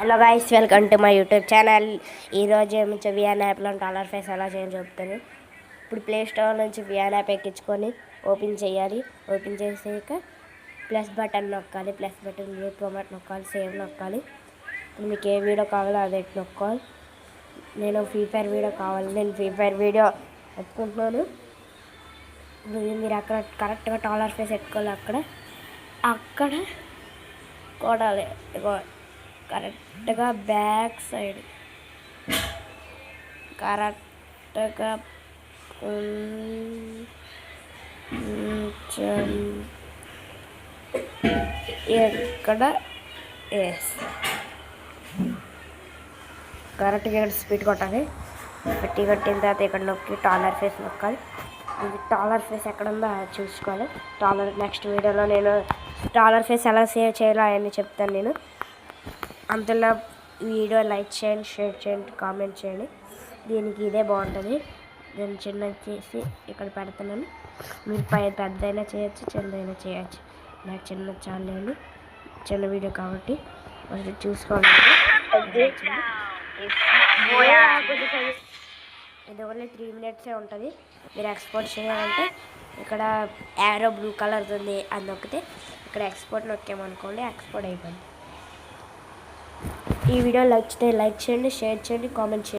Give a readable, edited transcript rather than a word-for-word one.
Hello guys, welcome to my YouTube channel. ఈరోజు ఏమించి వియాన్ యాప్లో డాలర్ ఫేస్ ఎలా చేయని చెప్తాను. ఇప్పుడు ప్లే స్టోర్ నుంచి వియాన్ యాప్ ఎక్కించుకొని ఓపెన్ చేయాలి. ఓపెన్ చేసాక ప్లస్ బటన్ నొక్కాలి. ప్లస్ బటన్ ప్రొమోట్ నొక్కాలి. సేవ్ నొక్కాలి. ఇప్పుడు మీకు ఏ వీడియో కావాలో అదే నొక్కాలి. నేను ఫ్రీ ఫైర్ వీడియో కావాలి. నేను ఫ్రీ ఫైర్ వీడియో ఎత్తుకుంటున్నాను. మీరు అక్కడ కరెక్ట్గా డాలర్ ఫేస్ ఎట్టుకోవాలి. అక్కడ కొడాలి. కరెక్ట్గా బ్యాక్ సైడ్ కరెక్ట్గా ఇక్కడ కరెక్ట్గా ఇక్కడ స్పీడ్ కొట్టాలి. కొట్టిన తర్వాత ఇక్కడ నొక్కి డాలర్ ఫేస్ నొక్కాలి. ఇది డాలర్ ఫేస్ ఎక్కడ ఉందో చూసుకోవాలి. నెక్స్ట్ వీడియోలో నేను డాలర్ ఫేస్ ఎలా సేవ్ చేయాలో అవన్నీ చెప్తాను. నేను అంతలో వీడియో లైక్ చేయండి, షేర్ చేయండి, కామెంట్ చేయండి. దీనికి ఇదే బాగుంటుంది. నేను చిన్న చేసి ఇక్కడ పెడుతున్నాను. మీరు పెద్దైనా చేయొచ్చు, చిన్నదైనా చేయొచ్చు. నాకు చిన్న ఛానల్, చిన్న వీడియో కాబట్టి కొంచెం చూసుకోండి. ఇది ఓన్లీ 3 minutes ఉంటుంది. మీరు ఎక్స్పోర్ట్ చేయాలంటే ఇక్కడ యారో బ్లూ కలర్ ఉంది, అది నొక్కితే ఇక్కడ ఎక్స్పోర్ట్ నొక్కామనుకోండి, ఎక్స్పోర్ట్ అయిపోయింది. ఈ వీడియో లైక్ చేయండి, షేర్ చేయండి, కామెంట్ చేయండి.